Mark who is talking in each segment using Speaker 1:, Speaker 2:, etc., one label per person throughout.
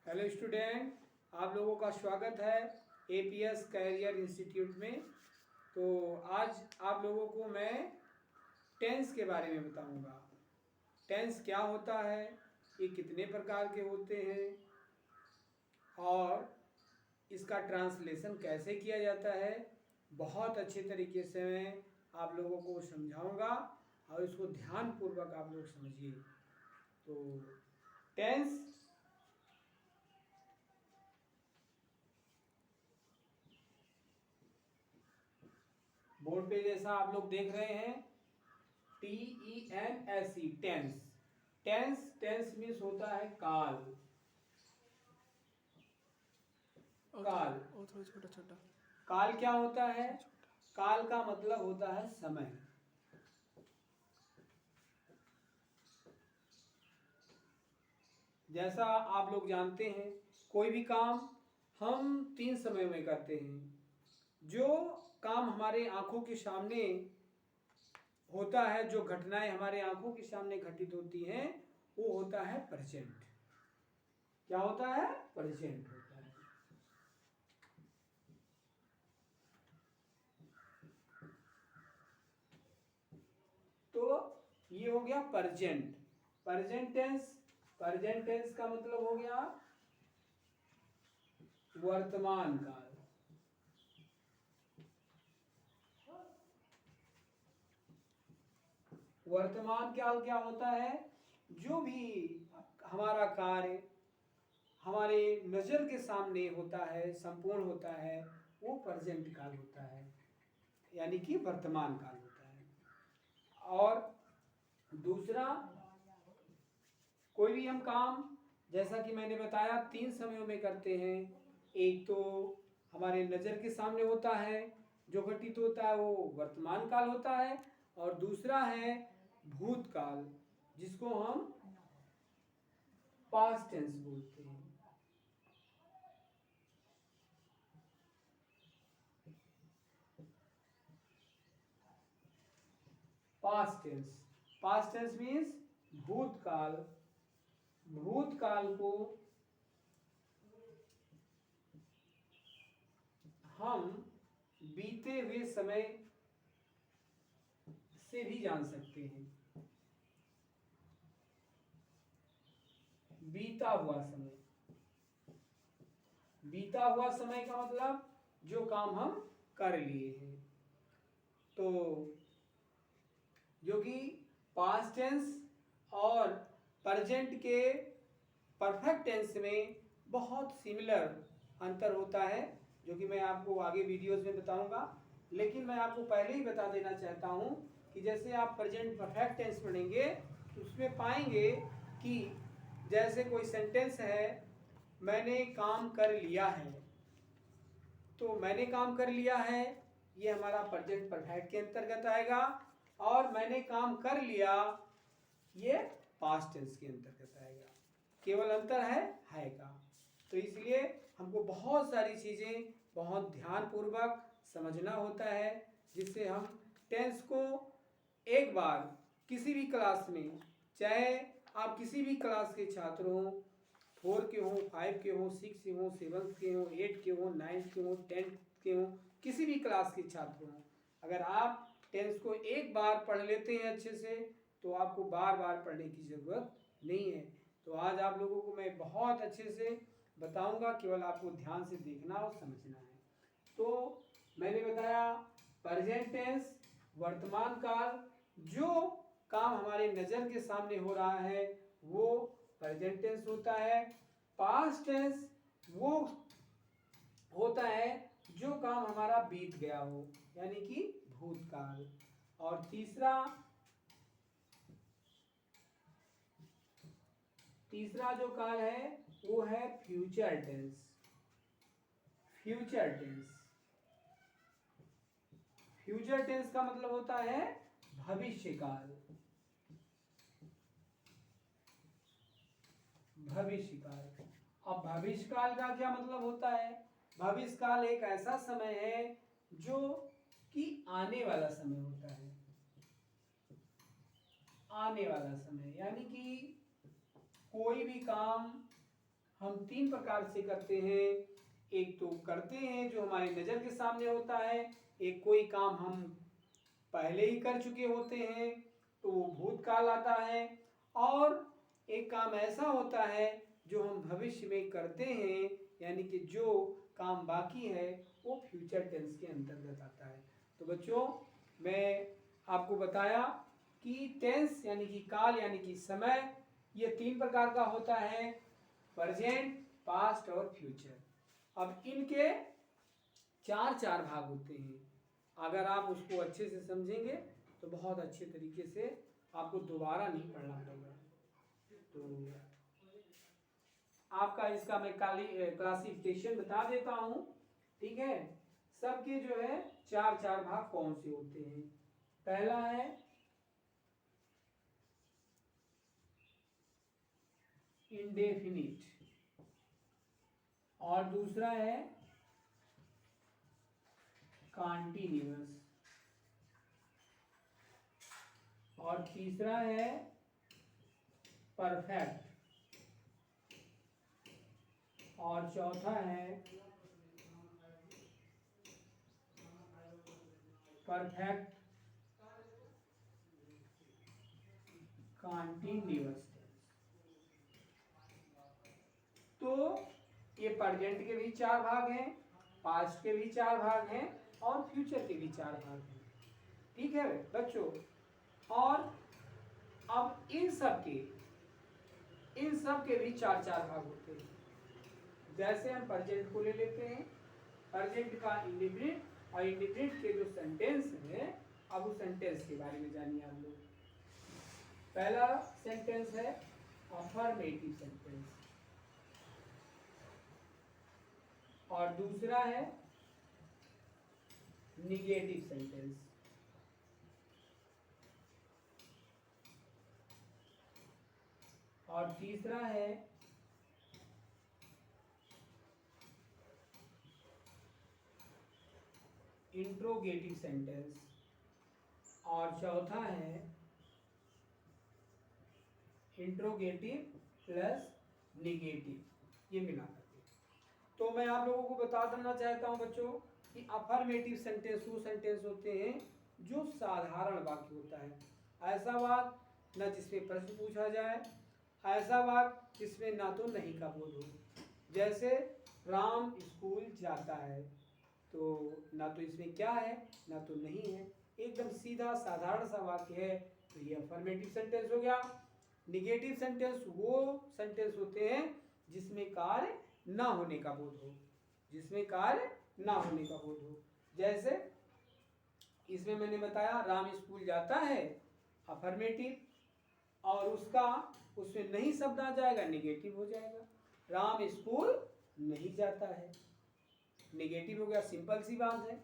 Speaker 1: Hello student, आप लोगों का स्वागत है एपीएस कैरियर इंस्टीट्यूट में। तो आज आप लोगों को मैं टेंस के बारे में बताऊंगा। टेंस क्या होता है, ये कितने प्रकार के होते हैं और इसका ट्रांसलेशन कैसे किया जाता है, बहुत अच्छे तरीके से मैं आप लोगों को समझाऊंगा और इसको ध्यानपूर्वक आप लोग समझिए। तो टेंस बोर्ड पे जैसा आप लोग देख रहे हैं TENSE tense. Tense tense means होता है काल। काल
Speaker 2: और थोड़ा छोटा छोटा।
Speaker 1: काल क्या होता है? काल का मतलब होता है समय। जैसा आप लोग जानते हैं, कोई भी काम हम 3 समय में करते हैं। जो काम हमारे आंखों के सामने होता है, जो घटनाएं हमारे आंखों के सामने घटित होती हैं, वो होता है प्रेजेंट। क्या होता है? प्रेजेंट होता है। तो ये हो गया present. Present tense. Present tense का मतलब हो गया वर्तमान काल। वर्तमान काल क्या होता है? जो भी हमारा कार्य हमारे नजर के सामने होता है, संपूर्ण होता है, वो प्रेजेंट काल होता है, यानी कि वर्तमान काल होता है। और दूसरा, कोई भी हम काम, जैसा कि मैंने बताया, 3 समयों में करते हैं। एक तो हमारे नज़र के सामने होता है, जो घटित होता है वो वर्तमान काल होता है। और दूसरा है भूतकाल, जिसको हम पास्ट टेंस बोलते हैं। Past tense. Past tense means भूतकाल। भूतकाल को हम बीते हुए समय से भी जान सकते हैं। बीता हुआ समय। बीता हुआ समय का मतलब जो काम हम कर लिए हैं। तो जो कि पास्ट टेंस और प्रेजेंट के परफेक्ट टेंस में बहुत सिमिलर अंतर होता है, जो कि मैं आपको आगे वीडियोस में बताऊंगा। लेकिन मैं आपको पहले ही बता देना चाहता हूं कि जैसे आप प्रेजेंट परफेक्ट टेंस पढ़ेंगे तो उसमें पाएंगे कि जैसे कोई सेंटेंस है, मैंने काम कर लिया है। तो मैंने काम कर लिया है, ये हमारा प्रेजेंट परफेक्ट के अंतर्गत आएगा। और मैंने काम कर लिया, ये पास्ट टेंस के अंतर्गत आएगा। केवल अंतर है का। तो इसलिए हमको बहुत सारी चीज़ें बहुत ध्यानपूर्वक समझना होता है, जिससे हम टेंस को एक बार किसी भी क्लास में, चाहे आप किसी भी क्लास के छात्र हों, 4 के हों, 5 के हों, 6 के हों, 7 के हों, 8 के हों, 9 के हों, 10 के हों, किसी भी क्लास के छात्र हों, अगर आप टेंस को एक बार पढ़ लेते हैं अच्छे से, तो आपको बार बार पढ़ने की ज़रूरत नहीं है। तो आज आप लोगों को मैं बहुत अच्छे से बताऊंगा, केवल आपको ध्यान से देखना और समझना है। तो मैंने बताया प्रेजेंट टेंस वर्तमान काल, जो काम हमारे नज़र के सामने हो रहा है वो प्रेजेंट टेंस होता है। पास्ट टेंस वो होता है जो काम हमारा बीत गया हो, यानी कि भूतकाल। और तीसरा जो काल है वो है future tense. Future tense. Future tense का मतलब होता है भविष्य काल। भविष्य काल। अब भविष्य काल का क्या मतलब होता है? भविष्य काल एक ऐसा समय है जो कि आने वाला समय होता है। आने वाला समय, यानी कि कोई भी काम हम तीन प्रकार से करते हैं। एक तो करते हैं जो हमारी नज़र के सामने होता है, एक कोई काम हम पहले ही कर चुके होते हैं तो वो भूतकाल आता है, और एक काम ऐसा होता है जो हम भविष्य में करते हैं, यानी कि जो काम बाकी है वो फ्यूचर टेंस के अंतर्गत आता है। तो बच्चों, मैं आपको बताया कि टेंस यानी कि काल यानी कि समय, ये तीन प्रकार का होता है, प्रेजेंट, पास्ट और फ्यूचर। अब इनके चार चार भाग होते हैं। अगर आप उसको अच्छे से समझेंगे तो बहुत अच्छे तरीके से आपको दोबारा नहीं पढ़ना पड़ेगा। तो आपका इसका मैं क्लासिफिकेशन बता देता हूँ, ठीक है। सबके जो है चार चार भाग कौन से होते हैं। पहला है इंडेफिनिट, और दूसरा है कॉन्टिन्यूअस, और तीसरा है परफेक्ट, और चौथा है परफेक्ट कॉन्टिन्यूअस। तो ये प्रेजेंट के भी चार भाग हैं, पास्ट के भी चार भाग हैं, और फ्यूचर के भी चार भाग हैं, ठीक है बच्चों। और अब इन सब के भी चार चार भाग होते हैं। जैसे हम प्रेजेंट को ले लेते हैं, प्रेजेंट का इंडिफिनिट, और इंडिफिनिट के जो सेंटेंस है, अब उस सेंटेंस के बारे में जानिए आप लोग। पहला सेंटेंस है अफर्मेटिव सेंटेंस, और दूसरा है निगेटिव सेंटेंस, और तीसरा है इंट्रोगेटिव सेंटेंस, और चौथा है इंट्रोगेटिव प्लस निगेटिव, ये मिला करके। तो मैं आप लोगों को बता देना चाहता हूं बच्चों कि अफर्मेटिव सेंटेंस वो सेंटेंस होते हैं जो साधारण वाक्य होता है, ऐसा वाक्य न जिसमें प्रश्न पूछा जाए, ऐसा वाक्य जिसमें ना तो नहीं का बोध हो। जैसे राम स्कूल जाता है, तो ना तो इसमें क्या है ना तो नहीं है, एकदम सीधा साधारण सा वाक्य है, तो ये अफर्मेटिव सेंटेंस हो गया। निगेटिव सेंटेंस वो सेंटेंस होते हैं जिसमें कार्य ना होने का बोध हो, जिसमें कार्य ना होने का बोध हो। जैसे इसमें मैंने बताया राम स्कूल जाता है, अफर्मेटिव, और उसका उसमें नहीं शब्द आ जाएगा, निगेटिव हो जाएगा। राम स्कूल नहीं जाता है, निगेटिव हो गया, सिंपल सी बात है।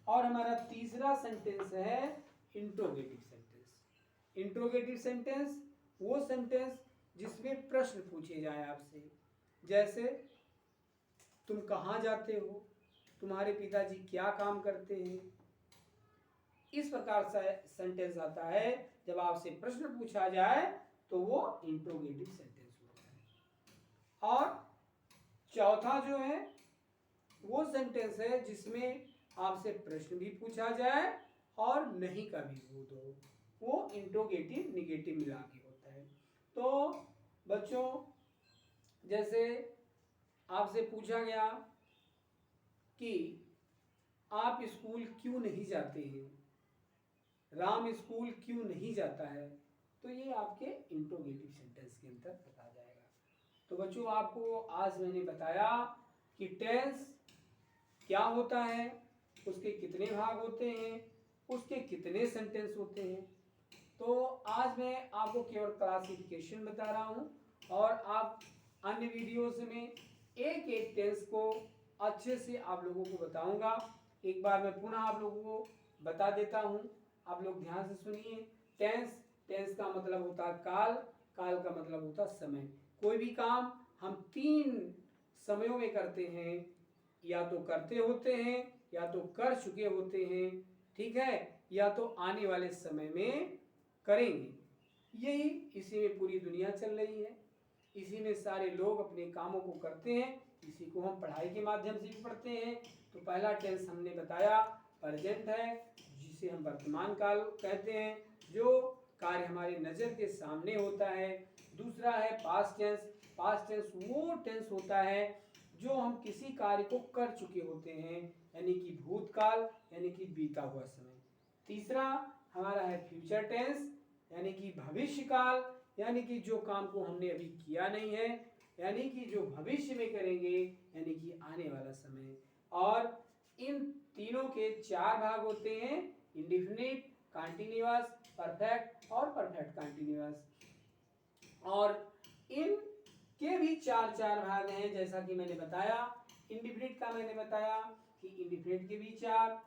Speaker 1: और हमारा तीसरा सेंटेंस है इंट्रोगेटिव सेंटेंस। इंट्रोगेटिव सेंटेंस वो सेंटेंस जिसमें प्रश्न पूछे जाए आपसे, जैसे तुम कहाँ जाते हो, तुम्हारे पिताजी क्या काम करते हैं। इस प्रकार से सेंटेंस आता है, जब आपसे प्रश्न पूछा जाए तो वो इंट्रोगेटिव सेंटेंस होता है। और चौथा जो है वो सेंटेंस है जिसमें आपसे प्रश्न भी पूछा जाए और नहीं का भी बोध हो, वो इंट्रोगेटिव निगेटिव मिला के होता है। तो बच्चों, जैसे आपसे पूछा गया कि आप स्कूल क्यों नहीं जाते हैं, राम स्कूल क्यों नहीं जाता है, तो ये आपके इंट्रोगेटिव सेंटेंस के अंतर्गत आ जाएगा। तो बच्चों, आपको आज मैंने बताया कि टेंस क्या होता है, उसके कितने भाग होते हैं, उसके कितने सेंटेंस होते हैं। तो आज मैं आपको केवल क्लासिफिकेशन बता रहा हूँ, और आप अन्य वीडियोस में एक एक टेंस को अच्छे से आप लोगों को बताऊंगा। एक बार मैं पुनः आप लोगों को बता देता हूँ, आप लोग ध्यान से सुनिए। टेंस का मतलब होता है काल, काल का मतलब होता है समय। कोई भी काम हम तीन समयों में करते हैं, या तो करते होते हैं, या तो कर चुके होते हैं, ठीक है, या तो आने वाले समय में करेंगे। यही इसी में पूरी दुनिया चल रही है। इसी में सारे लोग अपने कामों को करते हैं, इसी को हम पढ़ाई के माध्यम से भी पढ़ते हैं। तो पहला टेंस हमने बताया प्रेजेंट है, जिसे हम वर्तमान काल कहते हैं, जो कार्य हमारी नज़र के सामने होता है। दूसरा है पास्ट टेंस। पास्ट टेंस वो टेंस होता है जो हम किसी कार्य को कर चुके होते हैं, यानी कि भूतकाल, यानी कि बीता हुआ समय। तीसरा हमारा है फ्यूचर टेंस, यानी कि भविष्य काल, यानी कि जो काम को हमने अभी किया नहीं है, यानी कि जो भविष्य में करेंगे, यानी कि आने वाला समय। और इन तीनों के चार भाग होते हैं, इंडेफिनिट, कंटीन्यूअस, परफेक्ट और परफेक्ट कंटीन्यूअस। और इन के भी चार भाग हैं, जैसा कि मैंने बताया। इंडेफिनिट का मैंने बताया कि इंडेफिनिट के भी चार।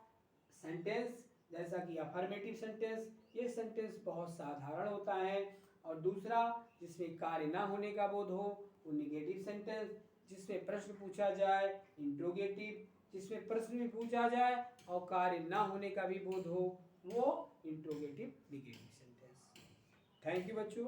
Speaker 1: सेंटेंस जैसा कि अफर्मेटिव सेंटेंस, ये सेंटेंस बहुत साधारण होता है। और दूसरा जिसमें कार्य ना होने का बोध हो वो निगेटिव सेंटेंस, जिसमें प्रश्न पूछा जाए इंट्रोगेटिव, जिसमें प्रश्न भी पूछा जाए और कार्य ना होने का भी बोध हो वो interrogative negative sentence. Thank you बच्चों।